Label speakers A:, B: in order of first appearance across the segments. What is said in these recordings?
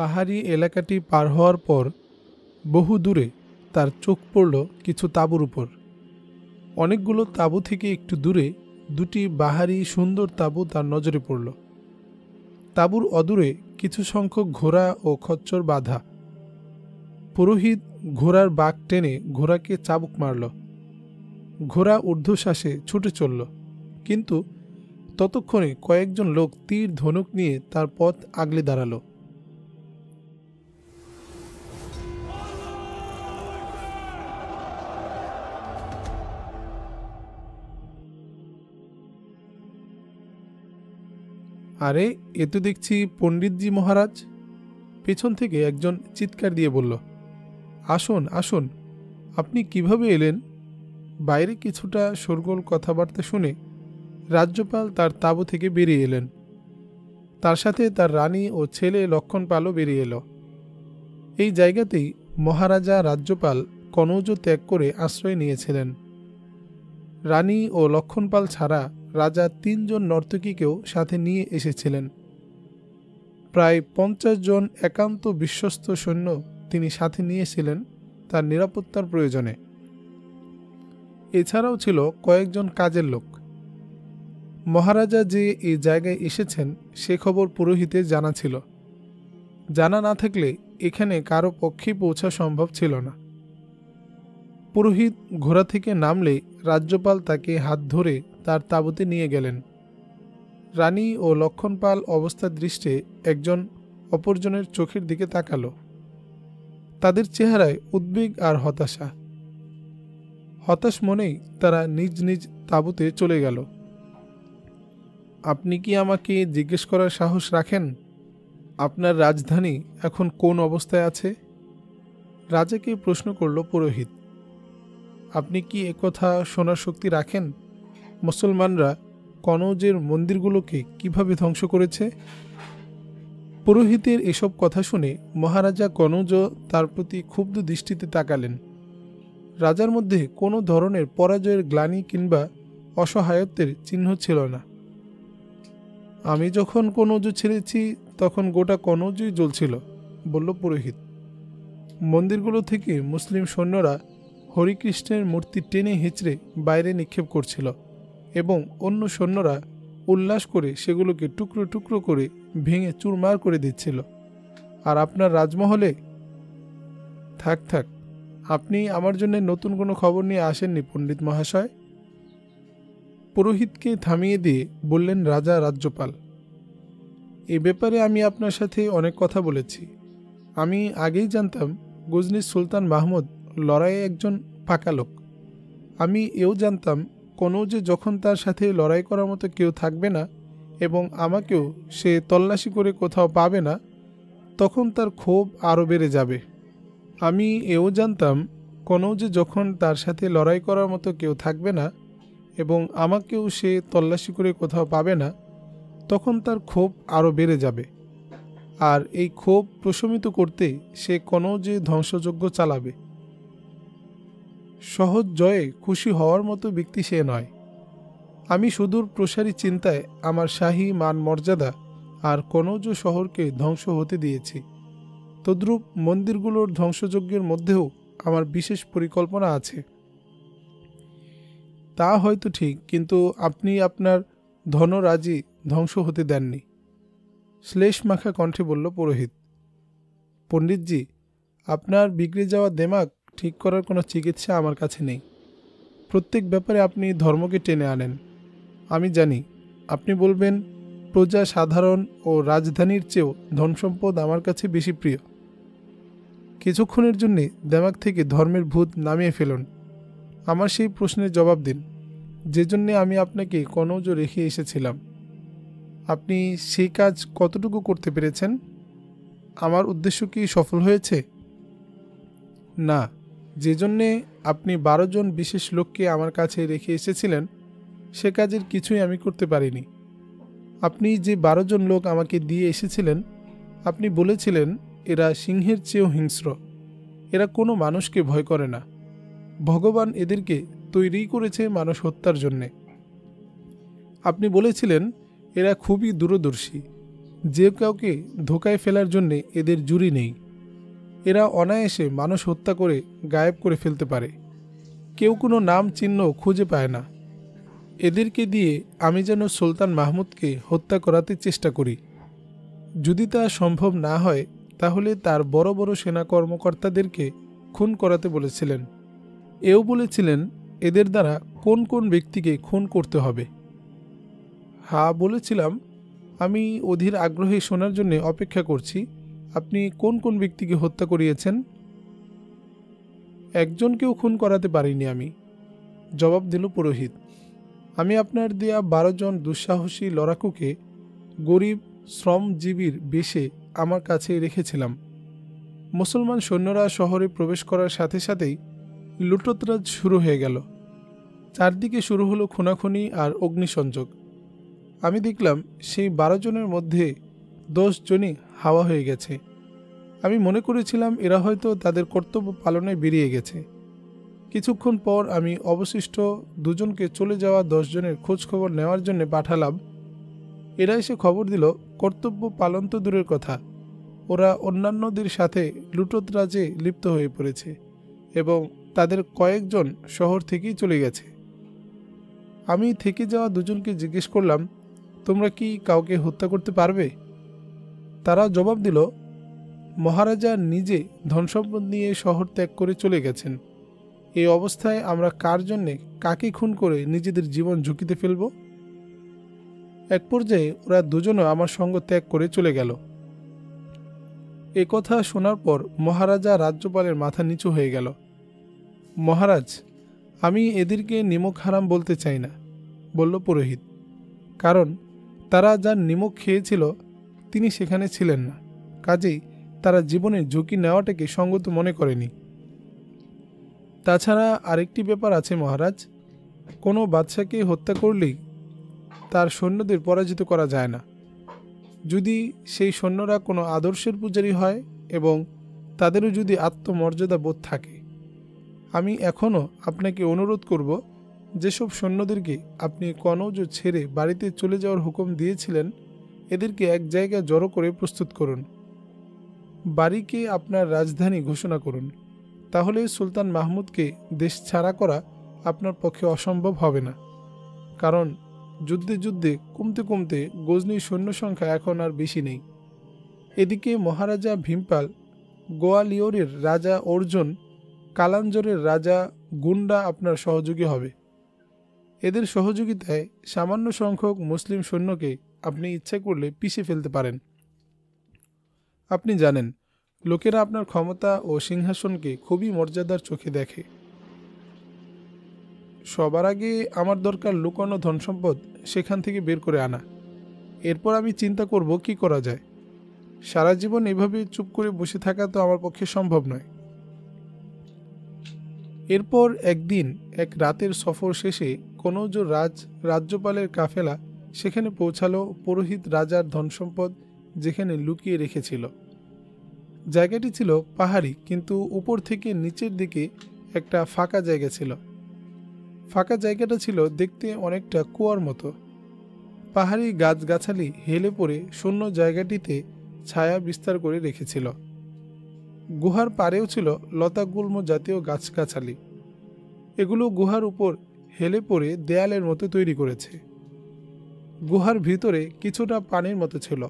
A: পাহাড়ি এলাকাটি পার হওয়ার পর বহু দূরে তার চোখ পড়ল কিছু তাঁবুর উপর। অনেকগুলো তাঁবু থেকে একটু দূরে দুটি বাহারি সুন্দর তাঁবু তার নজরে পড়ল। তাঁবুর অদূরে কিছু সংখ্যক ঘোড়া ও খচ্চর বাঁধা। পুরোহিত ঘোড়ার বাঁক টেনে ঘোড়াকে চাবুক মারল। ঘোড়া ঊর্ধ্বশ্বাসে ছুটে চলল, কিন্তু ততক্ষণে কয়েকজন লোক তীর ধনুক নিয়ে তার পথ আগলে দাঁড়ালো। আরে, এ তো দেখছি পণ্ডিতজি মহারাজ। পেছন থেকে একজন চিৎকার দিয়ে বলল, আসুন আসুন, আপনি কিভাবে এলেন? বাইরে কিছুটা শোরগোল কথাবার্তা শুনে রাজ্যপাল তার তাঁবু থেকে বেরিয়ে এলেন। তার সাথে তার রানী ও ছেলে লক্ষণপালও বেরিয়ে এলো। এই জায়গাতেই মহারাজা রাজ্যপাল কনৌজ ত্যাগ করে আশ্রয় নিয়েছিলেন। রানী ও লক্ষণপাল ছাড়া রাজা ৩ জন নর্তকীকেও সাথে নিয়ে এসেছিলেন। প্রায় ৫০ জন একান্ত বিশ্বস্ত সৈন্য তিনি সাথে নিয়েছিলেন তার নিরাপত্তার প্রয়োজনে। এছাড়াও ছিল কয়েকজন কাজের লোক। মহারাজা যে এই জায়গায় এসেছেন সে খবর পুরোহিতের জানা ছিল। জানা না থাকলে এখানে কারো পক্ষেই পৌঁছা সম্ভব ছিল না। পুরোহিত ঘোড়া থেকে নামলে রাজ্যপাল তাকে হাত ধরে তার তাঁবুতে নিয়ে গেলেন। রানী ও লক্ষণপাল অবস্থা দৃষ্টে একজন অপরজনের চোখের দিকে তাকালো। তাদের চেহারায় উদ্বেগ আর হতাশা। হতাশ মনেই তারা নিজ নিজ তাঁবুতে চলে গেল। আপনি কি আমাকে জিজ্ঞেস করার সাহস রাখেন আপনার রাজধানী এখন কোন অবস্থায় আছে? রাজাকে প্রশ্ন করল পুরোহিত। আপনি কি একথা শোনার শক্তি রাখেন মুসলমানরা কনৌজের মন্দিরগুলোকে কিভাবে ধ্বংস করেছে? পুরোহিতের এসব কথা শুনে মহারাজা কনৌজ তার প্রতি ক্ষুব্ধ দৃষ্টিতে তাকালেন। রাজার মধ্যে কোনো ধরনের পরাজয়ের গ্লানি কিংবা অসহায়ত্বের চিহ্ন ছিল না। আমি যখন কনৌজ ছেড়েছি তখন গোটা কনৌজই জ্বলছিল, বলল পুরোহিত। মন্দিরগুলো থেকে মুসলিম সৈন্যরা হরিকৃষ্ণের মূর্তি টেনে হিঁচড়ে বাইরে নিক্ষেপ করছিল এবং অন্য সৈন্যরা উল্লাস করে সেগুলোকে টুকরো টুকরো করে ভেঙে চুরমার করে দিচ্ছিল। আর আপনার রাজমহলে? থাক থাক, আপনি আমার জন্য নতুন কোনো খবর নিয়ে আসেননি পণ্ডিত মহাশয়। পুরোহিতকে থামিয়ে দিয়ে বললেন রাজা রাজ্যপাল, এ ব্যাপারে আমি আপনার সাথে অনেক কথা বলেছি। আমি আগেই জানতাম গজনির সুলতান মাহমুদ লড়াইয়ে একজন পাকা লোক। আমি এও জানতাম কনৌজে যখন তার সাথে লড়াই করার মতো কেউ থাকবে না এবং আমাকেও সে তল্লাশি করে কোথাও পাবে না, তখন তার ক্ষোভ আরও বেড়ে যাবে। আমি এও জানতাম কনৌজে যখন তার সাথে লড়াই করার মতো কেউ থাকবে না এবং আমাকেও সে তল্লাশি করে কোথাও পাবে না, তখন তার ক্ষোভ আরও বেড়ে যাবে। আর এই ক্ষোভ প্রশমিত করতে সে কনৌজে ধ্বংসযজ্ঞ চালাবে। সহজ জয়ে খুশি হওয়ার মতো ব্যক্তি সে নয়। আমি সুদূর প্রসারী চিন্তায় আমার শাহী মান মর্যাদা আর কনৌজ শহরকে ধ্বংস হতে দিয়েছি। তদ্রূপ মন্দিরগুলোর ধ্বংসযজ্ঞের মধ্যেও আমার বিশেষ পরিকল্পনা আছে। তা হয়তো ঠিক, কিন্তু আপনি আপনার ধনরাজি ধ্বংস হতে দেননি, শ্লেষ মাখা কণ্ঠে বলল পুরোহিত। পণ্ডিতজি, আপনার বিগড়ে যাওয়া দেমাগ ঠিক করার কোনো চিকিৎসা আমার কাছে নেই। প্রত্যেক ব্যাপারে আপনি ধর্মকে টেনে আনেন। আমি জানি আপনি বলবেন প্রজা সাধারণ ও রাজধানীর চেয়েও ধনসম্পদ আমার কাছে বেশি প্রিয়। কিছুক্ষণের জন্যে দেমাগ থেকে ধর্মের ভূত নামিয়ে ফেলুন। আমার সেই প্রশ্নের জবাব দিন, যে জন্যে আমি আপনাকে কনৌজ রেখে এসেছিলাম। আপনি সেই কাজ কতটুকু করতে পেরেছেন? আমার উদ্দেশ্য কি সফল হয়েছে? না, যে জন্যে আপনি 12 জন বিশেষ লোককে আমার কাছে রেখে এসেছিলেন সে কাজের কিছুই আমি করতে পারিনি। আপনি যে 12 জন লোক আমাকে দিয়ে এসেছিলেন, আপনি বলেছিলেন এরা সিংহের চেয়েও হিংস্র, এরা কোনো মানুষকে ভয় করে না। ভগবান এদেরকে তৈরি করেছে মানুষ হত্যার জন্যে। আপনি বলেছিলেন এরা খুবই দূরদর্শী, যে কাউকে ধোকায় ফেলার জন্যে এদের জুরি নেই। এরা অনায়াসে মানুষ হত্যা করে গায়েব করে ফেলতে পারে। কেউ কোনো নাম চিহ্ন খুঁজে পায় না। এদেরকে দিয়ে আমি যেন সুলতান মাহমুদকে হত্যা করাতে চেষ্টা করি। যদি তা সম্ভব না হয় তাহলে তার বড় বড় সেনা কর্মকর্তাদেরকে খুন করাতে বলেছিলেন। এও বলেছিলেন এদের দ্বারা কোন কোন ব্যক্তিকে খুন করতে হবে। হ্যাঁ বলেছিলাম, আমি অধীর আগ্রহে শোনার জন্য অপেক্ষা করছি। আপনি কোন কোন ব্যক্তিকে হত্যা করিয়েছেন? একজনকেও খুন করাতে পারিনি আমি, জবাব দিল পুরোহিত। আমি আপনার দেয়া 12 জন দুঃসাহসী লড়াকুকে গরিব শ্রমজীবীর বেশে আমার কাছে রেখেছিলাম। মুসলমান সৈন্যরা শহরে প্রবেশ করার সাথে সাথেই লুটোতরাজ শুরু হয়ে গেল। চারদিকে শুরু হলো খুনাখুনি আর অগ্নিসংযোগ। আমি দেখলাম সেই 12 জনের মধ্যে 10 জনই হাওয়া হয়ে গেছে। আমি মনে করেছিলাম এরা হয়তো তাদের কর্তব্য পালনে বেরিয়ে গেছে। কিছুক্ষণ পর আমি অবশিষ্ট 2 জনকে চলে যাওয়া 10 জনের খোঁজ খবর নেওয়ার জন্য পাঠালাম। এরা এসে খবর দিল কর্তব্য পালন তো দূরের কথা, ওরা অন্যান্যদের সাথে লুটোতরাজে লিপ্ত হয়ে পড়েছে এবং তাদের কয়েকজন শহর থেকেই চলে গেছে। আমি থেকে যাওয়া 2 জনকে জিজ্ঞেস করলাম, তোমরা কি কাউকে হত্যা করতে পারবে? তারা জবাব দিল, মহারাজা নিজে ধনসম্পদ নিয়ে শহর ত্যাগ করে চলে গেছেন। এই অবস্থায় আমরা কার জন্যে কাকে খুন করে নিজেদের জীবন ঝুঁকিতে ফেলব? এক পর্যায়ে ওরা 2 জনও আমার সঙ্গ ত্যাগ করে চলে গেল। এ কথা শোনার পর মহারাজা রাজ্যপালের মাথা নিচু হয়ে গেল। মহারাজ, আমি এদেরকে নিমক হারাম বলতে চাই না, বলল পুরোহিত, কারণ তারা যার নিমক খেয়েছিল তিনি সেখানে ছিলেন না। কাজেই তারা জীবনের ঝুঁকি নেওয়াটাকে সঙ্গত মনে করেনি। তাছাড়া আরেকটি ব্যাপার আছে মহারাজ, কোনো বাদশাকে হত্যা করলেই তার সৈন্যদের পরাজিত করা যায় না। যদি সেই সৈন্যরা কোনো আদর্শের পূজারী হয় এবং তাদেরও যদি আত্মমর্যাদা বোধ থাকে। আমি এখনও আপনাকে অনুরোধ করব, যেসব সৈন্যদেরকে আপনি কনৌজ ছেড়ে বাড়িতে চলে যাওয়ার হুকুম দিয়েছিলেন এদেরকে এক জায়গায় জড়ো করে প্রস্তুত করুন। বাড়িকে আপনার রাজধানী ঘোষণা করুন। তাহলে সুলতান মাহমুদকে দেশ ছাড়া করা আপনার পক্ষে অসম্ভব হবে না। কারণ যুদ্ধে যুদ্ধে কমতে কমতে গজনীর সৈন্য সংখ্যা এখন আর বেশি নেই। এদিকে মহারাজা ভীমপাল, গোয়ালিয়রের রাজা অর্জুন, কালাঞ্জরের রাজা গুন্ডা আপনার সহযোগী হবে। এদের সহযোগিতায় সামান্য সংখ্যক মুসলিম সৈন্যকে আপনি ইচ্ছা করলে পিষে ফেলতে পারেন। আপনি জানেন, লোকেরা আপনার ক্ষমতা ও সিংহাসনকে খুবই মর্যাদার চোখে দেখে। সবার আগে আমার দরকার লুকানো ধনসম্পদ সেখান থেকে বের করে আনা। এরপর আমি চিন্তা করব কি করা যায়। সারা জীবন এভাবে চুপ করে বসে থাকা তো আমার পক্ষে সম্ভব নয়। এরপর একদিন এক রাতের সফর শেষে কনৌজ রাজ্যপালের কাফেলা সেখানে পৌঁছালো পুরোহিত রাজার ধনসম্পদ যেখানে লুকিয়ে রেখেছিল। জায়গাটি ছিল পাহাড়ি, কিন্তু উপর থেকে নিচের দিকে একটা ফাঁকা জায়গা ছিল। ফাঁকা জায়গাটা ছিল দেখতে অনেকটা কুয়ার মতো। পাহাড়ি গাছগাছালি হেলে পড়ে শূন্য জায়গাটিতে ছায়া বিস্তার করে রেখেছিল। গুহার পাড়েও ছিল লতাগুল্ম জাতীয় গাছগাছালি। এগুলো গুহার উপর হেলে পড়ে দেয়ালের মতো তৈরি করেছে। গুহার ভিতরে কিছুটা পানির মতো ছিল,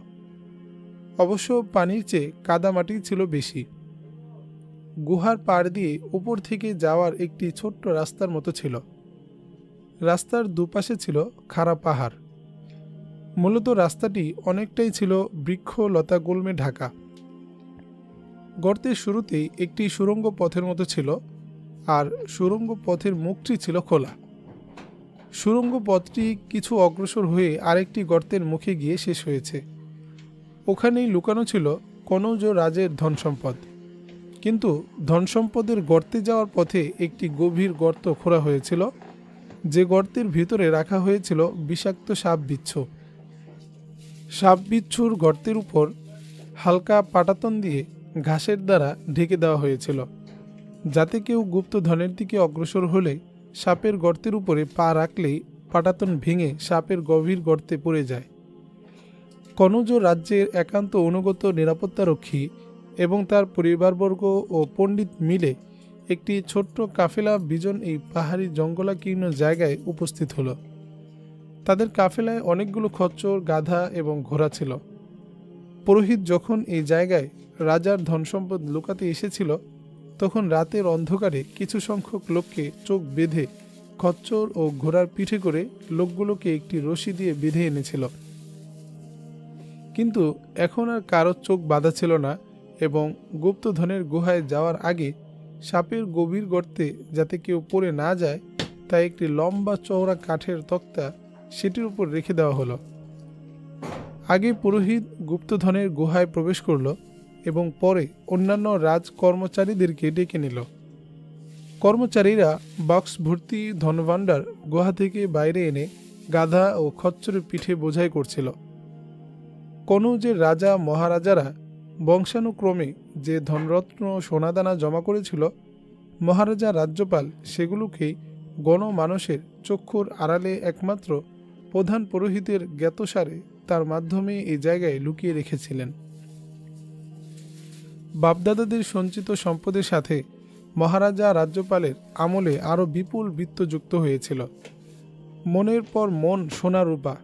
A: অবশ্য পানির চেয়ে কাদামাটি ছিল বেশি। গুহার পাড় দিয়ে উপর থেকে যাওয়ার একটি ছোট্ট রাস্তার মতো ছিল। রাস্তার দুপাশে ছিল খাড়া পাহাড়। মূলত রাস্তাটি অনেকটাই ছিল বৃক্ষ লতা গুল্মে ঢাকা। গর্তের শুরুতেই একটি সুড়ঙ্গ পথের মতো ছিল, আর সুড়ঙ্গ পথের মুখটি ছিল খোলা। সুড়ঙ্গ পথটি কিছু অগ্রসর হয়ে আরেকটি গর্তের মুখে গিয়ে শেষ হয়েছে। ওখানেই লুকানো ছিল কনৌজ রাজের ধনসম্পদ। কিন্তু ধনসম্পদের গর্তে যাওয়ার পথে একটি গভীর গর্ত খোঁড়া হয়েছিল, যে গর্তের ভিতরে রাখা হয়েছিল বিষাক্ত সাপবিচ্ছু। সাপবিচ্ছুর গর্তের উপর হালকা পাটাতন দিয়ে ঘাসের দ্বারা ঢেকে দেওয়া হয়েছিল, যাতে কেউ গুপ্ত ধনের দিকে অগ্রসর হলে সাপের গর্তের উপরে পা রাখলেই পাটাতন ভেঙে সাপের গভীর গর্তে পড়ে যায়। কনৌজ রাজ্যের একান্ত অনুগত নিরাপত্তারক্ষী এবং তার পরিবারবর্গ ও পণ্ডিত মিলে একটি ছোট্ট কাফেলা বিজন এই পাহাড়ি জঙ্গলাকীর্ণ জায়গায় উপস্থিত হলো। তাদের কাফেলায় অনেকগুলো খচ্চর, গাধা এবং ঘোড়া ছিল। পুরোহিত যখন এই জায়গায় রাজার ধনসম্পদ লুকাতে এসেছিল, তখন রাতের অন্ধকারে কিছু সংখ্যক লোককে চোখ বেঁধে খচ্চর ও ঘোড়ার পিঠে করে লোকগুলোকে একটি রশি দিয়ে বেঁধে এনেছিল। কিন্তু এখন আর কারোর চোখ বাঁধা ছিল না এবং গুপ্তধনের গুহায় যাওয়ার আগে সাপের গভীর গর্তে যাতে কেউ পড়ে না যায়, তাই একটি লম্বা চওড়া কাঠের তক্তা সেটির উপর রেখে দেওয়া হলো। আগে পুরোহিত গুপ্তধনের গুহায় প্রবেশ করল এবং পরে অন্যান্য রাজ কর্মচারীদেরকে ডেকে নিল। কর্মচারীরা বক্স ভর্তি ধনভাণ্ডার গুহা থেকে বাইরে এনে গাধা ও খচ্চরের পিঠে বোঝাই করছিল। কনৌজের রাজা মহারাজারা বংশানুক্রমে যে ধনরত্ন সোনাদানা জমা করেছিল, মহারাজা রাজ্যপাল সেগুলোকেই গণমানুষের চক্ষুর আড়ালে একমাত্র প্রধান পুরোহিতের জ্ঞাতসারে তার মাধ্যমে এই জায়গায় লুকিয়ে রেখেছিলেন। বাপদাদাদের সঞ্চিত সম্পদের সাথে মহারাজা রাজ্যপালের আমলে আরও বিপুল বিত্ত যুক্ত হয়েছিল। মনের পর মন সোনা রূপা,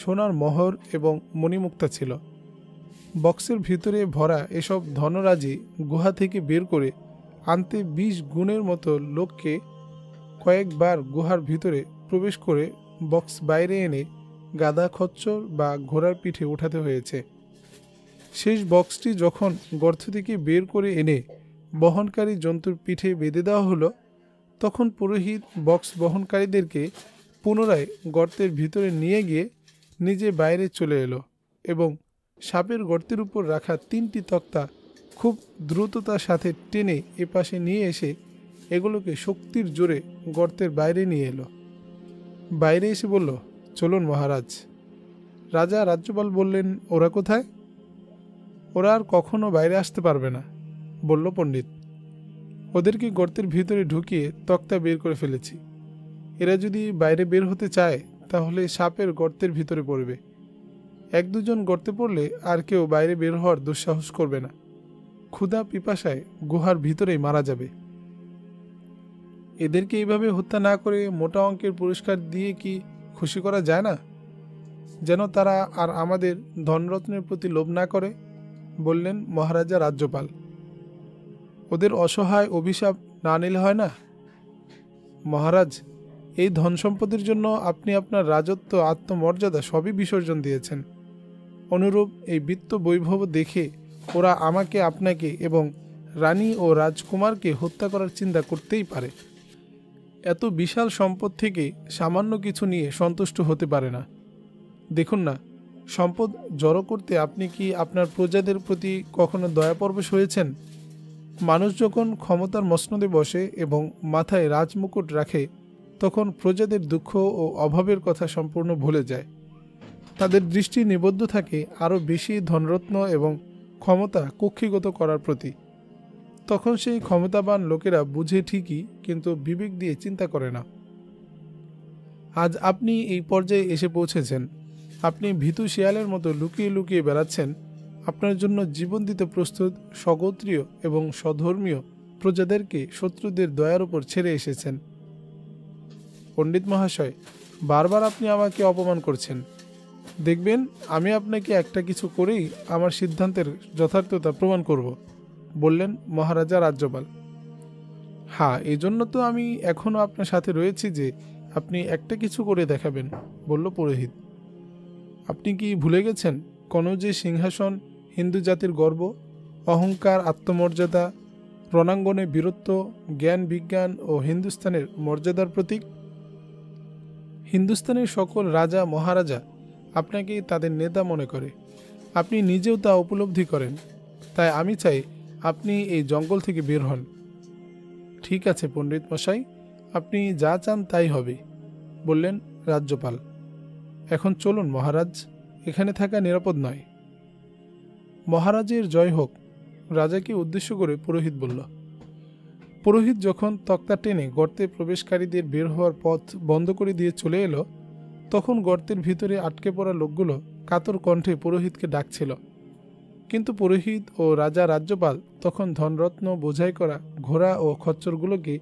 A: সোনার মোহর এবং মণিমুক্তা ছিল। বক্সের ভিতরে ভরা এসব ধনরাজি গুহা থেকে বের করে আনতে 20 গুণের মতো লোককে কয়েকবার গুহার ভিতরে প্রবেশ করে বক্স বাইরে এনে গাধা, খচ্চর বা ঘোড়ার পিঠে উঠাতে হয়েছে। শেষ বক্সটি যখন গর্ত থেকে বের করে এনে বহনকারী জন্তুর পিঠে বেঁধে দেওয়া হলো, তখন পুরোহিত বক্স বহনকারীদেরকে পুনরায় গর্তের ভিতরে নিয়ে গিয়ে নিজে বাইরে চলে এলো এবং সাপের গর্তের উপর রাখা 3টি তক্তা খুব দ্রুততার সাথে টেনে এপাশে নিয়ে এসে এগুলোকে শক্তির জোরে গর্তের বাইরে নিয়ে এলো। বাইরে এসে বলল, চলুন মহারাজ। রাজা রাজ্যপাল বললেন, ওরা কোথায়? ওরা আর কখনো বাইরে আসতে পারবে না, বলল পণ্ডিত। ওদেরকে গর্তের ভিতরে ঢুকিয়ে তক্তা বের করে ফেলেছি। এরা যদি বাইরে বের হতে চায় তাহলে সাপের গর্তের ভিতরে পড়বে। 1-2 জন গর্তে পড়লে আর কেউ বাইরে বের হওয়ার দুঃসাহস করবে না। ক্ষুধা পিপাসায় গুহার ভিতরেই মারা যাবে। এদেরকে এইভাবে হত্যা না করে মোটা অঙ্কের পুরস্কার দিয়ে কি খুশি করা যায় না, যেন তারা আর আমাদের ধনরত্নের প্রতি লোভ না করে, বললেন মহারাজা রাজ্যপাল। ওদের অসহায় অভিশাপ না নিলে হয় না। মহারাজ, এই ধন সম্পদের জন্য আপনি আপনার রাজত্ব, আত্মমর্যাদা সবই বিসর্জন দিয়েছেন। অনুরূপ এই বিত্ত বৈভব দেখে ওরা আমাকে, আপনাকে এবং রানী ও রাজকুমারকে হত্যা করার চিন্তা করতেই পারে। এত বিশাল সম্পদ থেকে সামান্য কিছু নিয়ে সন্তুষ্ট হতে পারে না। দেখুন না, সম্পদ জড়ো করতে আপনি কি আপনার প্রজাদের প্রতি কখনো দয়াপরবশ হয়েছেন? মানুষ যখন ক্ষমতার মসনদে বসে এবং মাথায় রাজমুকুট রাখে, তখন প্রজাদের দুঃখ ও অভাবের কথা সম্পূর্ণ ভুলে যায়। তাদের দৃষ্টি নিবদ্ধ থাকে আরও বেশি ধনরত্ন এবং ক্ষমতা কক্ষিগত করার প্রতি। তখন সেই ক্ষমতাবান লোকেরা বুঝে ঠিকই, কিন্তু বিবেক দিয়ে চিন্তা করে না। আজ আপনি এই পর্যায়ে এসে পৌঁছেছেন। আপনি ভীতু শিয়ালের মতো লুকিয়ে লুকিয়ে বেড়াচ্ছেন। আপনার জন্য জীবন দিতে প্রস্তুত স্বগোত্রীয় এবং স্বধর্মীয় প্রজাদেরকে শত্রুদের দয়ার উপর ছেড়ে এসেছেন। পণ্ডিত মহাশয়, বারবার আপনি আমাকে অপমান করছেন। দেখবেন আমি আপনাকে একটা কিছু করেই আমার সিদ্ধান্তের যথার্থতা প্রমাণ করব, বললেন মহারাজা রাজ্যপাল। হ্যাঁ, এই জন্য তো আমি এখনও আপনার সাথে রয়েছি যে আপনি একটা কিছু করে দেখাবেন, বলল পুরোহিত। আপনি কি ভুলে গেছেন কনৌজের সিংহাসন হিন্দু জাতির গর্ব, অহংকার, আত্মমর্যাদা, রণাঙ্গনে বীরত্ব, জ্ঞান, বিজ্ঞান ও হিন্দুস্তানের মর্যাদার প্রতীক? হিন্দুস্তানের সকল রাজা মহারাজা আপনাকে তাদের নেতা মনে করে। আপনি নিজেও তা উপলব্ধি করেন। তাই আমি চাই আপনি এই জঙ্গল থেকে বের হন। ঠিক আছে পণ্ডিত মশাই, আপনি যা চান তাই হবে, বললেন রাজ্যপাল। এখন চলুন মহারাজ, এখানে থাকা নিরাপদ নয়। মহারাজের জয় হোক, রাজাকে উদ্দেশ্য করে পুরোহিত বলল। পুরোহিত যখন তক্তা টেনে গর্তে প্রবেশকারীদের বের হওয়ার পথ বন্ধ করে দিয়ে চলে এলো, তখন গর্তের ভিতরে আটকে পড়া লোকগুলো কাতর কণ্ঠে পুরোহিতকে ডাকছিল, কিন্তু পুরোহিত ও রাজা রাজ্যপাল তখন ধনরত্ন বোঝাই করা ঘোড়া ও খচ্চরগুলোকে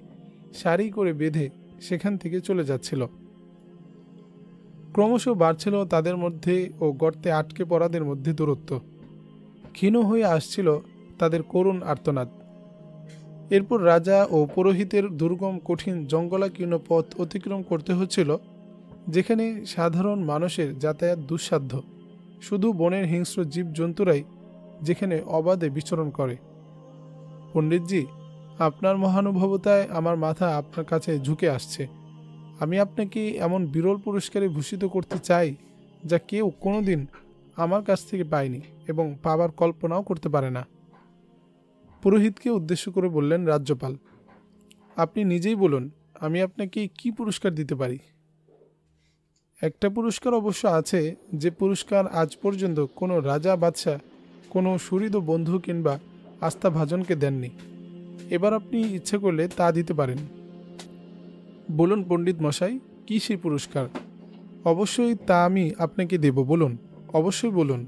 A: সারি করে বেঁধে সেখান থেকে চলে যাচ্ছিল। ক্রমশ বাড়ছিল তাদের মধ্যে ও গর্তে আটকে পড়াদের মধ্যে দূরত্ব। ক্ষীণ হয়ে আসছিল তাদের করুণ আর্তনাদ। এরপর রাজা ও পুরোহিতের দুর্গম কঠিন জঙ্গলাকীর্ণ পথ অতিক্রম করতে হচ্ছিল, যেখানে সাধারণ মানুষের যাতায়াত দুঃসাধ্য। শুধু বনের হিংস্র জীবজন্তুরাই যেখানে অবাধে বিচরণ করে। পণ্ডিতজি, আপনার মহানুভবতায় আমার মাথা আপনার কাছে ঝুঁকে আসছে। আমি আপনাকে এমন বিরল পুরস্কারে ভূষিত করতে চাই যা কেউ কোনোদিন আমার কাছ থেকে পায়নি এবং পাবার কল্পনাও করতে পারে না। পুরোহিতকে উদ্দেশ্য করে বললেন রাজ্যপাল, আপনি নিজেই বলুন, আমি আপনাকে কি পুরস্কার দিতে পারি? একটা পুরস্কার অবশ্য আছে, যে পুরস্কার আজ পর্যন্ত কোনো রাজা বাদশাহ কোনো সুহৃদ বন্ধু কিংবা আস্থাভাজনকে দেননি। এবার আপনি ইচ্ছে করলে তা দিতে পারেন। বলুন পণ্ডিত মশাই, কি সেই পুরস্কার? অবশ্যই তা আমি আপনাকে দেব, বলুন, অবশ্যই বলুন।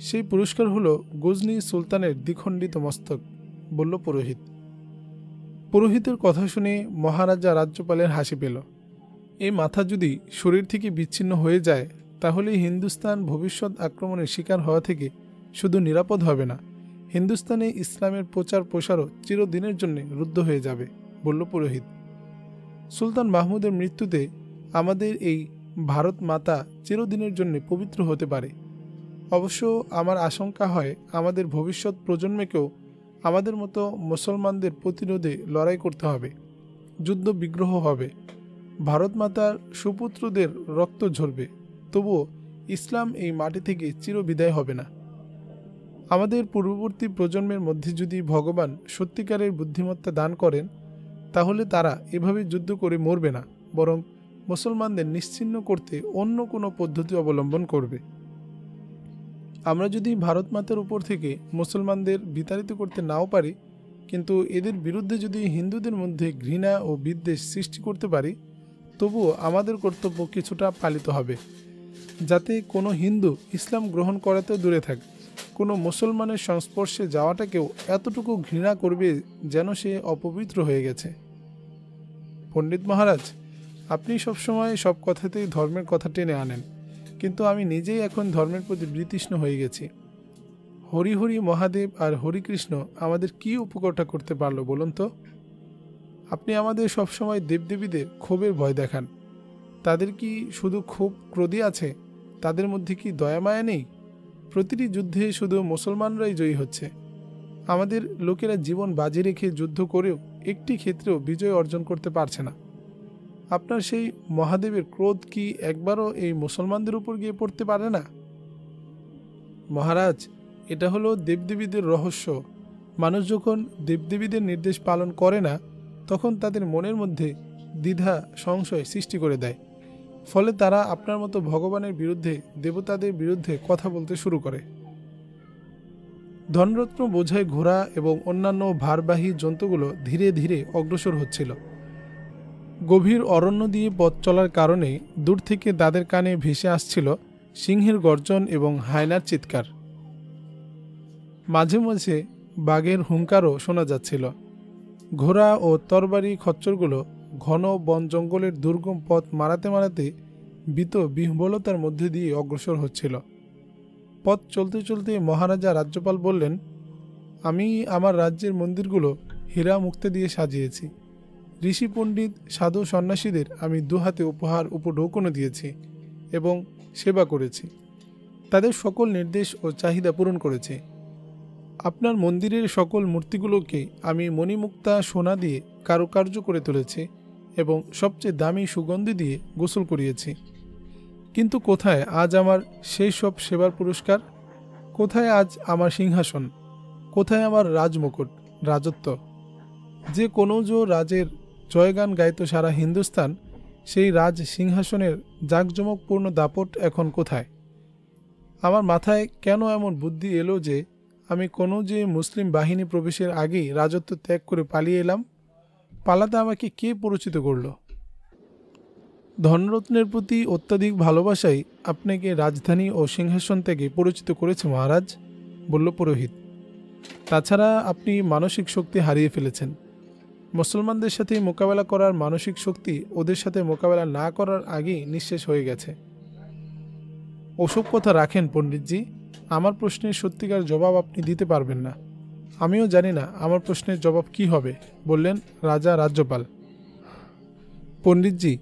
A: সেই পুরস্কার হলো গজনী সুলতানের দ্বিখণ্ডিত মস্তক, বলল পুরোহিত। পুরোহিতের কথা শুনে মহারাজা রাজ্যপালের হাসি পেল। এই মাথা যদি শরীর থেকে বিচ্ছিন্ন হয়ে যায়, তাহলে হিন্দুস্তান ভবিষ্যৎ আক্রমণের শিকার হওয়া থেকে শুধু নিরাপদ হবে না, হিন্দুস্তানে ইসলামের প্রচার প্রসারও চিরদিনের জন্য রুদ্ধ হয়ে যাবে, বলল পুরোহিত। সুলতান মাহমুদের মৃত্যুতে আমাদের এই ভারত মাতা চিরদিনের জন্য পবিত্র হতে পারে। অবশ্য আমার আশঙ্কা হয় আমাদের ভবিষ্যৎ প্রজন্মকেও আমাদের মতো মুসলমানদের প্রতিরোধে লড়াই করতে হবে, যুদ্ধ বিগ্রহ হবে, ভারত মাতার সুপুত্রদের রক্ত ঝরবে, তবুও ইসলাম এই মাটি থেকে চিরবিদায় হবে না। আমাদের পূর্ববর্তী প্রজন্মের মধ্যে যদি ভগবান সত্যিকারের বুদ্ধিমত্তা দান করেন, তাহলে তারা এভাবে যুদ্ধ করে মরবে না, বরং মুসলমানদের নিশ্চিহ্ন করতে অন্য কোনো পদ্ধতি অবলম্বন করবে। আমরা যদি ভারত মাতার উপর থেকে মুসলমানদের বিতাড়িত করতে নাও পারি, কিন্তু এদের বিরুদ্ধে যদি হিন্দুদের মধ্যে ঘৃণা ও বিদ্বেষ সৃষ্টি করতে পারি, তবুও আমাদের কর্তব্য কিছুটা পালিত হবে, যাতে কোনো হিন্দু ইসলাম গ্রহণ করাতেও দূরে থাকে, কোনো মুসলমানের সংস্পর্শে যাওয়াটাকেও এতটুকু ঘৃণা করবে যেন সে অপবিত্র হয়ে গেছে। পণ্ডিত মহারাজ, আপনি সবসময় সব কথাতেই ধর্মের কথা টেনে আনেন, কিন্তু আমি নিজেই এখন ধর্মের প্রতি বিতৃষ্ণ হয়ে গেছি। হরি হরি মহাদেব আর হরিকৃষ্ণ আমাদের কি উপকারটা করতে পারলো বলুন তো? আপনি আমাদের সবসময় দেবদেবীদের ক্ষোভের ভয় দেখান। তাদের কি শুধু ক্ষোভ ক্রোধই আছে? তাদের মধ্যে কি দয়া মায়া নেই? প্রতিটি যুদ্ধে শুধু মুসলমানরাই জয়ী হচ্ছে। আমাদের লোকেরা জীবন বাজি রেখে যুদ্ধ করেও একটি ক্ষেত্রেও বিজয় অর্জন করতে পারছে না। আপনার সেই মহাদেবের ক্রোধ কি একবারও এই মুসলমানদের উপর গিয়ে পড়তে পারে না? মহারাজ, এটা হলো দেবদেবীদের রহস্য। মানুষ যখন দেবদেবীদের নির্দেশ পালন করে না, তখন তাদের মনের মধ্যে দ্বিধা সংশয় সৃষ্টি করে দেয়। ফলে তারা আপনার মতো ভগবানের বিরুদ্ধে, দেবতাদের বিরুদ্ধে কথা বলতে শুরু করে। ধনরত্ন বোঝাই ঘোড়া এবং অন্যান্য ভারবাহী জন্তুগুলো ধীরে ধীরে অগ্রসর হচ্ছিল। গভীর অরণ্য দিয়ে পথ চলার কারণে দূর থেকে তাদের কানে ভেসে আসছিল সিংহের গর্জন এবং হায়নার চিৎকার। মাঝে মাঝে বাঘের হুঙ্কারও শোনা যাচ্ছিল। ঘোড়া ও তরবারি খচ্চরগুলো ঘন বন জঙ্গলের দুর্গম পথ মারাতে মারাতে ভীত বিহ্বলতার মধ্যে দিয়ে অগ্রসর হচ্ছিল। পথ চলতে চলতে মহারাজা রাজ্যপাল বললেন, আমি আমার রাজ্যের মন্দিরগুলো হীরা মুক্তা দিয়ে সাজিয়েছি। ঋষি পণ্ডিত সাধু সন্ন্যাসীদের আমি দুহাতে উপহার উপঢৌকন দিয়েছি এবং সেবা করেছি। তাদের সকল নির্দেশ ও চাহিদা পূরণ করেছি। আপনার মন্দিরের সকল মূর্তিগুলোকে আমি মণিমুক্তা সোনা দিয়ে কারুকার্য করে তুলেছি এবং সবচেয়ে দামি সুগন্ধি দিয়ে গোসল করিয়েছি। কিন্তু কোথায় আজ আমার সেই সব সেবার পুরস্কার? কোথায় আজ আমার সিংহাসন? কোথায় আমার রাজমুকুট, রাজত্ব? যে কোনো রাজের জয়গান গাইত সারা হিন্দুস্তান, সেই রাজ সিংহাসনের জাঁকজমকপূর্ণ দাপট এখন কোথায়? আমার মাথায় কেন এমন বুদ্ধি এলো যে আমি কোনো মুসলিম বাহিনী প্রবেশের আগেই রাজত্ব ত্যাগ করে পালিয়ে এলাম? পালাতে আমাকে কে পরিচিত করল? ধনরত্নের প্রতি অত্যাধিক ভালোবাসাই আপনাকে রাজধানী ও সিংহাসন থেকে পরিচিত করেছে মহারাজ, বলল পুরোহিত। তাছাড়া আপনি মানসিক শক্তি হারিয়ে ফেলেছেন। মুসলমানদের সাথে মোকাবেলা করার মানসিক শক্তি ওদের সাথে মোকাবেলা না করার আগেই নিঃশেষ হয়ে গেছে। ওসব কথা রাখেন পণ্ডিতজি, আমার প্রশ্নের সত্যিকার জবাব আপনি দিতে পারবেন না। আমিও জানি না আমার প্রশ্নের জবাব কি হবে, বললেন রাজা রাজ্যপাল। পণ্ডিতজি,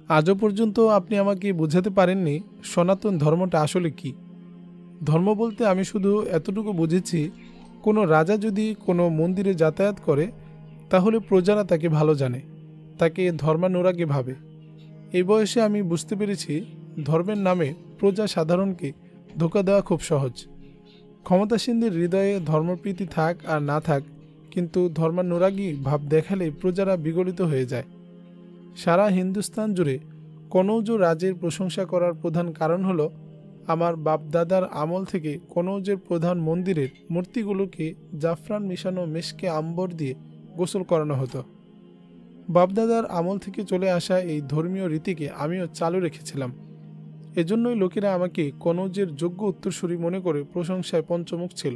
A: আজও পর্যন্ত আপনি আমাকে বোঝাতে পারেননি সনাতন ধর্মটা আসলে কি। ধর্ম বলতে আমি শুধু এতটুকু বুঝেছি, কোনো রাজা যদি কোনো মন্দিরে যাতায়াত করে তাহলে প্রজারা তাকে ভালো জানে, তাকে ধর্মানুরাগী ভাবে। এই বয়সে আমি বুঝতে পেরেছি ধর্মের নামে প্রজা সাধারণকে ধোঁকা দেওয়া খুব সহজ। ক্ষমতাসীনদের হৃদয়ে ধর্মপ্রীতি থাক আর না থাক, কিন্তু ধর্মানুরাগী ভাব দেখালে প্রজারা বিগলিত হয়ে যায়। সারা হিন্দুস্তান জুড়ে কনৌজ রাজের প্রশংসা করার প্রধান কারণ হলো আমার বাপদাদার আমল থেকে কনৌজের প্রধান মন্দিরের মূর্তিগুলোকে জাফরান মিশানো মেশকে আম্বর দিয়ে গোসল করানো হতো। বাপদাদার আমল থেকে চলে আসা এই ধর্মীয় রীতিকে আমিও চালু রেখেছিলাম। এজন্যই লোকেরা আমাকে কনৌজের যোগ্য উত্তরসূরি মনে করে প্রশংসায় পঞ্চমুখ ছিল।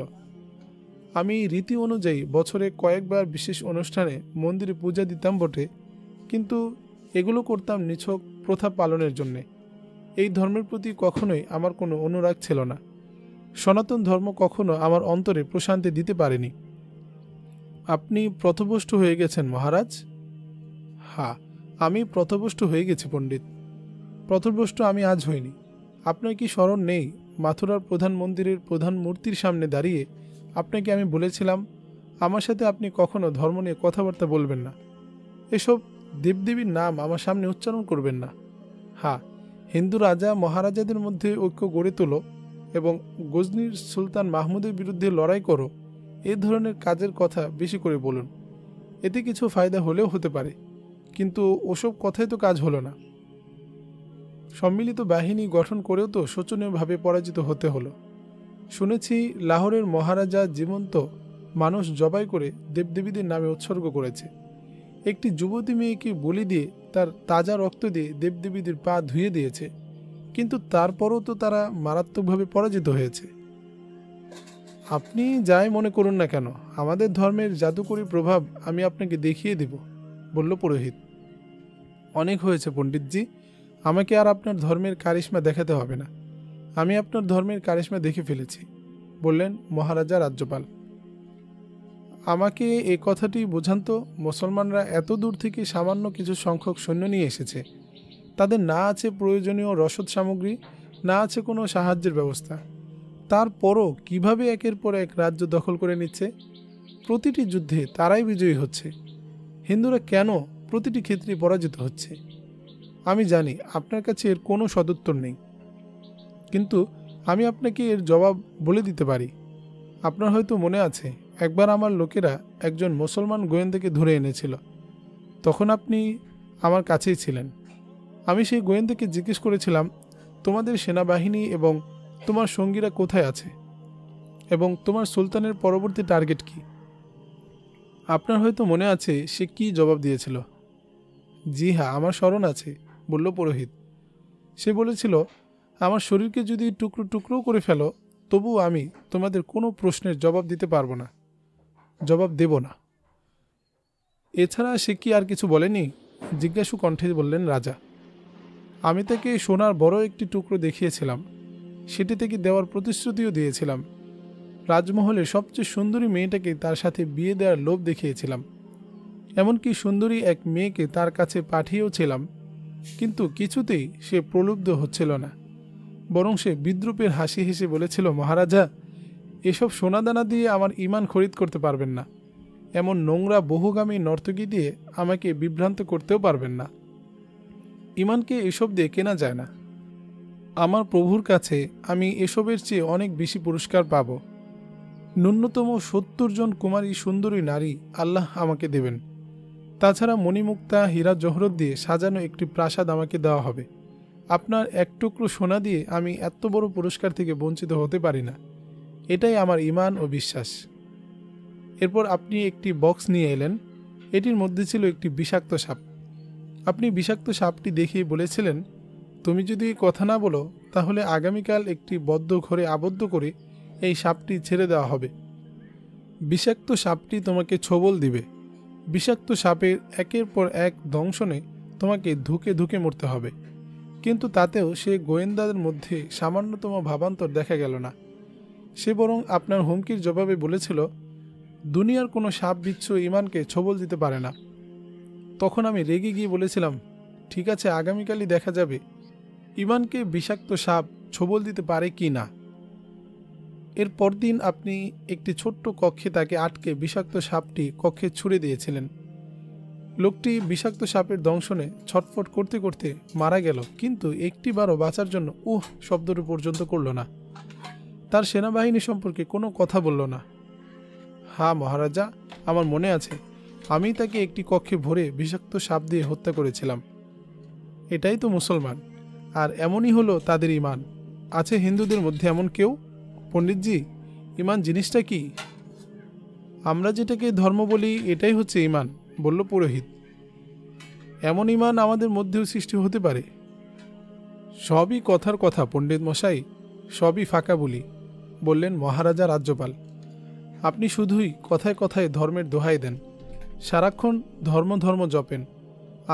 A: আমি রীতি অনুযায়ী বছরে কয়েকবার বিশেষ অনুষ্ঠানে মন্দিরে পূজা দিতাম বটে, কিন্তু এগুলো করতাম নিছক প্রথা পালনের জন্যে। এই ধর্মের প্রতি কখনোই আমার কোনো অনুরাগ ছিল না। সনাতন ধর্ম কখনো আমার অন্তরে প্রশান্তি দিতে পারেনি। আপনি পথভ্রষ্ট হয়ে গেছেন মহারাজ। হ্যাঁ, আমি পথভ্রষ্ট হয়ে গেছি পণ্ডিত। পথভ্রষ্ট আমি আজ হইনি। আপনার কি স্মরণ নেই, মাথুরার প্রধান মন্দিরের প্রধান মূর্তির সামনে দাঁড়িয়ে আপনাকে আমি বলেছিলাম আমার সাথে আপনি কখনো ধর্ম নিয়ে কথাবার্তা বলবেন না, এসব দেবদেবীর নাম আমার সামনে উচ্চারণ করবেন না। হ্যাঁ, হিন্দু রাজা মহারাজাদের মধ্যে ঐক্য গড়ে তোলো এবং গজনির সুলতান মাহমুদের বিরুদ্ধে লড়াই করো, এ ধরনের কাজের কথা বেশি করে বলুন। এতে কিছু ফায়দা হলেও হতে পারে, কিন্তু ওসব কথাই তো কাজ হলো না। সম্মিলিত বাহিনী গঠন করেও তো শোচনীয়ভাবে পরাজিত হতে হলো। শুনেছি লাহোরের মহারাজা জীবন্ত মানুষ জবাই করে দেবদেবীদের নামে উৎসর্গ করেছে। একটি যুবতী মেয়েকে বলি দিয়ে তার তাজা রক্ত দিয়ে দেবদেবীদের পা ধুয়ে দিয়েছে, কিন্তু তারপরও তো তারা মারাত্মকভাবে পরাজিত হয়েছে। আপনি যাই মনে করুন না কেন, আমাদের ধর্মের জাদুকরী প্রভাব আমি আপনাকে দেখিয়ে দেব, বলল পুরোহিত। অনেক হয়েছে পণ্ডিতজি, আমাকে আর আপনার ধর্মের কারিশমা দেখাতে হবে না। আমি আপনার ধর্মের কারিশমা দেখে ফেলেছি, বললেন মহারাজা রাজ্যপাল। আমাকে এই কথাটি বোঝান তো, মুসলমানরা এত দূর থেকে সামান্য কিছু সংখ্যক সৈন্য নিয়ে এসেছে। তাদের না আছে প্রয়োজনীয় রসদ সামগ্রী, না আছে কোনো সাহায্যের ব্যবস্থা। তারপরও কিভাবে একের পর এক রাজ্য দখল করে নিচ্ছে। প্রতিটি যুদ্ধে তারাই বিজয়ী হচ্ছে। হিন্দুরা কেন প্রতিটি ক্ষেত্রে পরাজিত হচ্ছে? আমি জানি আপনার কাছে এর কোনো সদুত্তর নেই, কিন্তু আমি আপনাকে এর জবাব বলে দিতে পারি। আপনার হয়তো মনে আছে, একবার আমার লোকেরা একজন মুসলমান গোয়েন্দাকে ধরে এনেছিল। তখন আপনি আমার কাছেই ছিলেন। আমি সেই গোয়েন্দাকে জিজ্ঞেস করেছিলাম, তোমাদের সেনাবাহিনী এবং তোমার সঙ্গীরা কোথায় আছে এবং তোমার সুলতানের পরবর্তী টার্গেট কি। আপনার হয়তো মনে আছে সে কি জবাব দিয়েছিল। জি হ্যাঁ, আমার স্মরণ আছে, বলল পুরোহিত। সে বলেছিল, আমার শরীরকে যদি টুকরো টুকরো করে ফেলো তবুও আমি তোমাদের কোনো প্রশ্নের জবাব দিতে পারবো না, জবাব দেব না। এছাড়া সে কি আর কিছু বলেনি? জিজ্ঞাসু কণ্ঠে বললেন রাজা। আমি তাকে সোনার বড় একটি টুকরো দেখিয়েছিলাম, সেটি থেকে দেওয়ার প্রতিশ্রুতিও দিয়েছিলাম। রাজমহলের সবচেয়ে সুন্দরী মেয়েটাকে তার সাথে বিয়ে দেওয়ার লোভ দেখিয়েছিলাম। এমনকি সুন্দরী এক মেয়েকে তার কাছে পাঠিয়েওছিলাম, কিন্তু কিছুতেই সে প্রলুব্ধ হচ্ছিল না। বরং সে বিদ্রূপের হাসি হেসে বলেছিল, মহারাজা, এসব সোনাদানা দিয়ে আমার ঈমান খরিদ করতে পারবেন না। এমন নোংরা বহুগামী নর্তকী দিয়ে আমাকে বিভ্রান্ত করতেও পারবেন না। ঈমানকে এসব দিয়ে কেনা যায় না। আমার প্রভুর কাছে আমি এসবের চেয়ে অনেক বেশি পুরস্কার পাব। ন্যূনতম 70 জন কুমারী সুন্দরী নারী আল্লাহ আমাকে দেবেন। তাছাড়া মণিমুক্তা হীরা জহরত দিয়ে সাজানো একটি প্রাসাদ আমাকে দেওয়া হবে। আপনার এক টুকরো সোনা দিয়ে আমি এত বড় পুরস্কার থেকে বঞ্চিত হতে পারি না। এটাই আমার ঈমান ও বিশ্বাস। এরপর আপনি একটি বক্স নিয়ে এলেন। এটির মধ্যে ছিল একটি বিষাক্ত সাপ। আপনি বিষাক্ত সাপটি দেখিয়ে বলেছিলেন, তুমি যদি কথা না বলো তাহলে আগামীকাল একটি বদ্ধ ঘরে আবদ্ধ করে এই সাপটি ছেড়ে দেওয়া হবে। বিষাক্ত সাপটি তোমাকে ছোবল দিবে। বিষাক্ত সাপের একের পর এক দংশনে তোমাকে ধুকে ধুকে মরতে হবে। কিন্তু তাতেও সে গোয়েন্দাদের মধ্যে সামান্যতম ভাবান্তর দেখা গেল না। সে বরং আপনার হুমকির জবাবে বলেছিল, দুনিয়ার কোনো সাপ বিচ্ছু ইমানকে ছোবল দিতে পারে না। তখন আমি রেগে গিয়ে বলেছিলাম, ঠিক আছে, আগামীকালই দেখা যাবে ইমানকে বিষাক্ত সাপ ছোবল দিতে পারে কি না। এর পরদিন আপনি একটি ছোট্ট কক্ষে তাকে আটকে বিষাক্ত সাপটি কক্ষে ছুঁড়ে দিয়েছিলেন। লোকটি বিষাক্ত সাপের দংশনে ছটফট করতে করতে মারা গেল, কিন্তু একটিবারও বাঁচার জন্য শব্দটি পর্যন্ত করল না। তার সেনাবাহিনী সম্পর্কে কোনো কথা বলল না। হ্যাঁ মহারাজা, আমার মনে আছে, আমি তাকে একটি কক্ষে ভরে বিষাক্ত সাপ দিয়ে হত্যা করেছিলাম। এটাই তো মুসলমান, আর এমনই হলো তাদের ঈমান। আছে হিন্দুদের মধ্যে এমন কেউ? পণ্ডিতজি, ঈমান জিনিসটা কি? আমরা যেটাকে ধর্ম বলি এটাই হচ্ছে ঈমান, বলল পুরোহিত। এমন ঈমান আমাদের মধ্যেও সৃষ্টি হতে পারে? সবই কথার কথা পণ্ডিত মশাই, সবই ফাঁকা বলি, বললেন মহারাজা রাজ্যপাল। আপনি শুধুই কথায় কথায় ধর্মের দোহাই দেন, সারাক্ষণ ধর্ম ধর্ম জপেন,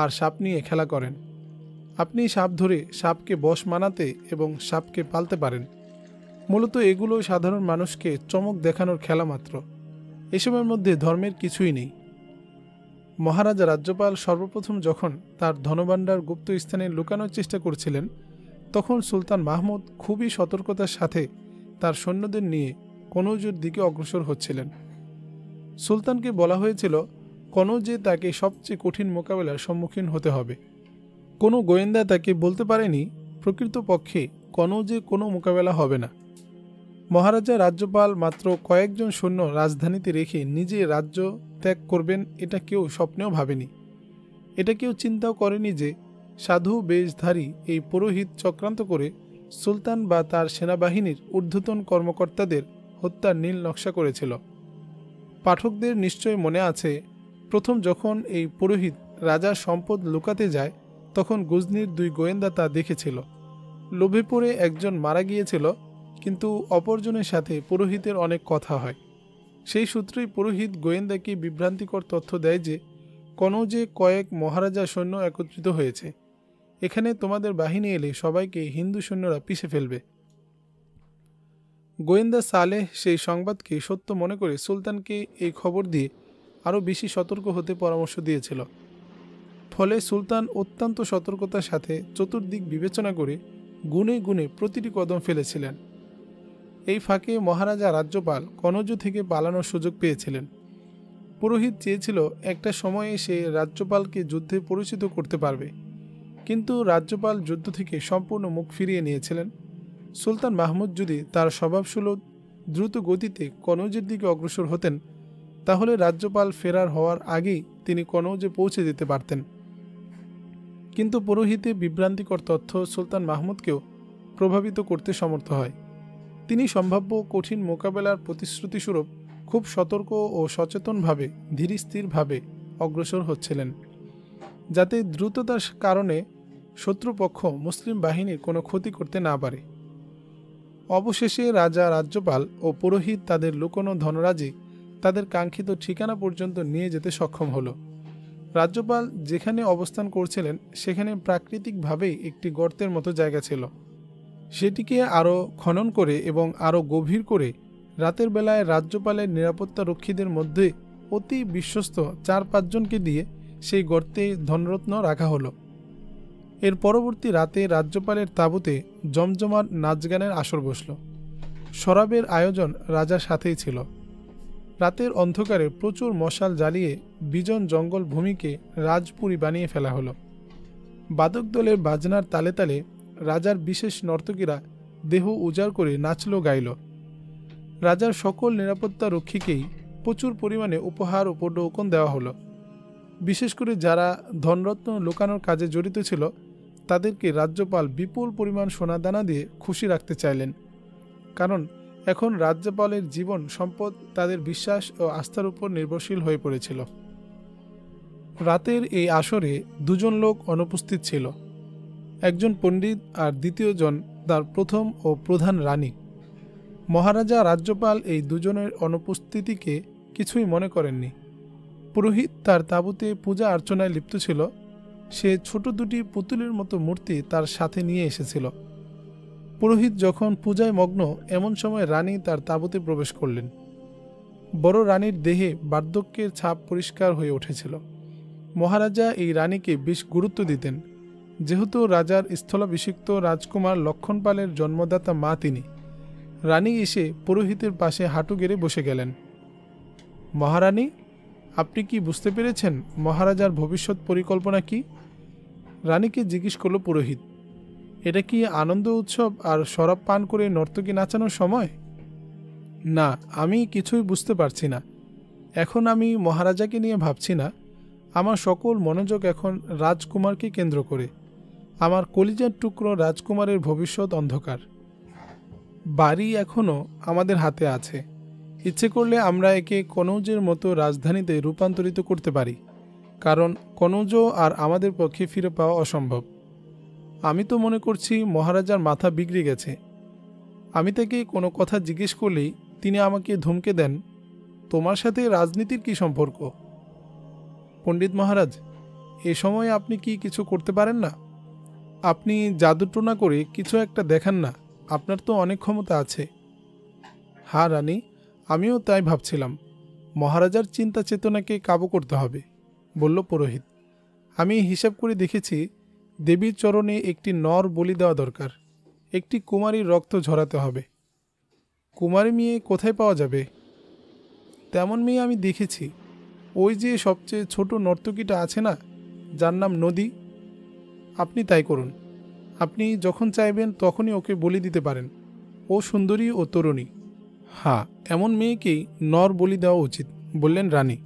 A: আর সাপ নিয়ে খেলা করেন। আপনি সাপ ধরে সাপকে বশ মানাতে এবং সাপকে পালতে পারেন। মূলত এগুলো সাধারণ মানুষকে চমক দেখানোর খেলা মাত্র। এসবের মধ্যে ধর্মের কিছুই নেই। মহারাজা রাজ্যপাল সর্বপ্রথম যখন তার ধনভাণ্ডার গুপ্ত স্থানে লুকানোর চেষ্টা করছিলেন, তখন সুলতান মাহমুদ খুবই সতর্কতার সাথে তার সৈন্যদের নিয়ে কনৌজের দিকে অগ্রসর হচ্ছিলেন। সুলতানকে বলা হয়েছিল কনৌজে তাকে সবচেয়ে কঠিন মোকাবেলার সম্মুখীন হতে হবে। কোনো গোয়েন্দা তাকে বলতে পারেনি প্রকৃতপক্ষে কনৌজে কোনো মোকাবেলা হবে না। মহারাজা রাজ্যপাল মাত্র কয়েকজন সৈন্য রাজধানীতে রেখে নিজে রাজ্য ত্যাগ করবেন, এটা কেউ স্বপ্নেও ভাবেনি। এটা কেউ চিন্তাও করেনি যে সাধু বেশধারী এই পুরোহিত চক্রান্ত করে সুলতান বা তার সেনাবাহিনীর ঊর্ধ্বতন কর্মকর্তাদের হত্যার নীল নকশা করেছিল। পাঠকদের নিশ্চয় মনে আছে, প্রথম যখন এই পুরোহিত রাজার সম্পদ লুকাতে যায়, তখন গজনির 2 গোয়েন্দা তা দেখেছিল। লোভে পড়ে একজন মারা গিয়েছিল, কিন্তু অপরজনের সাথে পুরোহিতের অনেক কথা হয়। সেই সূত্রেই পুরোহিত গোয়েন্দাকে বিভ্রান্তিকর তথ্য দেয় যে কনৌজে কয়েক মহারাজা সৈন্য একত্রিত হয়েছে। এখানে তোমাদের বাহিনী এলে সবাইকে হিন্দু সৈন্যরা পিষে ফেলবে। গোয়েন্দা সালেহ সেই সংবাদকে সত্য মনে করে সুলতানকে এই খবর দিয়ে আরও বেশি সতর্ক হতে পরামর্শ দিয়েছিল। ফলে সুলতান অত্যন্ত সতর্কতার সাথে চতুর্দিক বিবেচনা করে গুণে গুণে প্রতিটি কদম ফেলেছিলেন। এই ফাঁকে মহারাজা রাজ্যপাল কনৌজ থেকে পালানোর সুযোগ পেয়েছিলেন। পুরোহিত চেয়েছিল একটা সময়ে সে রাজ্যপালকে যুদ্ধে পরিচিত করতে পারবে, কিন্তু রাজ্যপাল যুদ্ধ থেকে সম্পূর্ণ মুখ ফিরিয়ে নিয়েছিলেন। সুলতান মাহমুদ যদি তার স্বভাবসুলভ দ্রুত গতিতে কনৌজের দিকে অগ্রসর হতেন, তাহলে রাজ্যপাল ফেরার হওয়ার আগেই তিনি কনৌজে পৌঁছে যেতে পারতেন। কিন্তু পুরোহিতের বিভ্রান্তিকর তথ্য সুলতান মাহমুদকেও প্রভাবিত করতে সমর্থ হয়। তিনি সম্ভাব্য কঠিন মোকাবেলার প্রতিশ্রুতিস্বরূপ খুব সতর্ক ও সচেতনভাবে ধীরস্থিরভাবে অগ্রসর হচ্ছিলেন, যাতে দ্রুততার কারণে শত্রুপক্ষ মুসলিম বাহিনীর কোনো ক্ষতি করতে না পারে। অবশেষে রাজা, রাজ্যপাল ও পুরোহিত তাদের লুকোনো ধনরাজি তাদের কাঙ্ক্ষিত ঠিকানা পর্যন্ত নিয়ে যেতে সক্ষম হল। রাজ্যপাল যেখানে অবস্থান করছিলেন সেখানে প্রাকৃতিকভাবেই একটি গর্তের মতো জায়গা ছিল। সেটিকে আরও খনন করে এবং আরও গভীর করে রাতের বেলায় রাজ্যপালের নিরাপত্তা রক্ষীদের মধ্যে অতি বিশ্বস্ত 4-5 জনকে দিয়ে সেই গর্তে ধনরত্ন রাখা হলো। এর পরবর্তী রাতে রাজ্যপালের তাঁবুতে জমজমাট নাচগানের আসর বসল। শরাবের আয়োজন রাজার সাথেই ছিল। রাতের অন্ধকারে প্রচুর মশাল জ্বালিয়ে বিজন জঙ্গল ভূমিকে রাজপুরী বানিয়ে ফেলা হলো। বাদক দলের বাজনার তালে তালে রাজার বিশেষ নর্তকীরা দেহ উজাড় করে নাচল, গাইল। রাজার সকল নিরাপত্তা রক্ষীকেই প্রচুর পরিমাণে উপহার ও উপঢৌকন দেওয়া হলো। বিশেষ করে যারা ধনরত্ন লুকানোর কাজে জড়িত ছিল তাদেরকে রাজ্যপাল বিপুল পরিমাণ সোনাদানা দিয়ে খুশি রাখতে চাইলেন, কারণ এখন রাজ্যপালের জীবন সম্পদ তাদের বিশ্বাস ও আস্থার উপর নির্ভরশীল হয়ে পড়েছিল। রাতের এই আসরে দুজন লোক অনুপস্থিত ছিল, একজন পণ্ডিত আর দ্বিতীয়জন তার প্রথম ও প্রধান রানী। মহারাজা রাজ্যপাল এই দুজনের অনুপস্থিতিকে কিছুই মনে করেননি। পুরোহিত তার তাঁবুতে পূজা অর্চনায় লিপ্ত ছিল। সে ছোট দুটি পুতুলের মতো মূর্তি তার সাথে নিয়ে এসেছিল। পুরোহিত যখন পূজায় মগ্ন, এমন সময় রানী তার তাঁবুতে প্রবেশ করলেন। বড় রানীর দেহে বার্ধক্যের ছাপ পরিষ্কার হয়ে উঠেছিল। মহারাজা এই রানীকে বেশ গুরুত্ব দিতেন, যেহেতু রাজার স্থলাভিষিক্ত রাজকুমার লক্ষণ পালের জন্মদাতা মা তিনি। রানী এসে পুরোহিতের পাশে হাঁটু গেড়ে বসে গেলেন। মহারানী, আপনি কি বুঝতে পেরেছেন মহারাজার ভবিষ্যৎ পরিকল্পনা কি? রানীকে জিজ্ঞেস করল পুরোহিত। এটা কি আনন্দ উৎসব আর শরাব পান করে নর্তকী নাচানোর সময়? না, আমি কিছুই বুঝতে পারছি না। এখন আমি মহারাজাকে নিয়ে ভাবছি না। আমার সকল মনোযোগ এখন রাজকুমারকে কেন্দ্র করে। আমার কলিজার টুকরো রাজকুমারের ভবিষ্যৎ অন্ধকার। বাড়ি এখনও আমাদের হাতে আছে। ইচ্ছে করলে আমরা একে কনৌজের মতো রাজধানীতে রূপান্তরিত করতে পারি, কারণ কনৌজ আর আমাদের পক্ষে ফিরে পাওয়া অসম্ভব। আমি তো মনে করছি মহারাজার মাথা বিগড়ে গেছে। আমি তাকে কোনো কথা জিজ্ঞেস করলেই তিনি আমাকে ধমকে দেন, তোমার সাথে রাজনীতির কি সম্পর্ক? পণ্ডিত মহারাজ, এ সময় আপনি কি কিছু করতে পারেন না? আপনি জাদুটোনা করে কিছু একটা দেখান না, আপনার তো অনেক ক্ষমতা আছে। হ্যাঁ রানী, আমিও তাই ভাবছিলাম। মহারাজার চিন্তা চেতনাকে কাবু করতে হবে, বলল পুরোহিত। আমি হিসাব করে দেখেছি, দেবীর চরণে একটি নর বলি দেওয়া দরকার। একটি কুমারীর রক্ত ঝরাতে হবে। কুমারী মেয়ে কোথায় পাওয়া যাবে? তেমন মেয়ে আমি দেখেছি। ওই যে সবচেয়ে ছোট নর্তকীটা আছে না, যার নাম নদী। আপনি তাই করুন। আপনি যখন চাইবেন তখনই ওকে বলি দিতে পারেন। ও সুন্দরী ও তরুণী। হ্যাঁ, এমন মেয়েকেই নর বলি দেওয়া উচিত, বললেন রানী।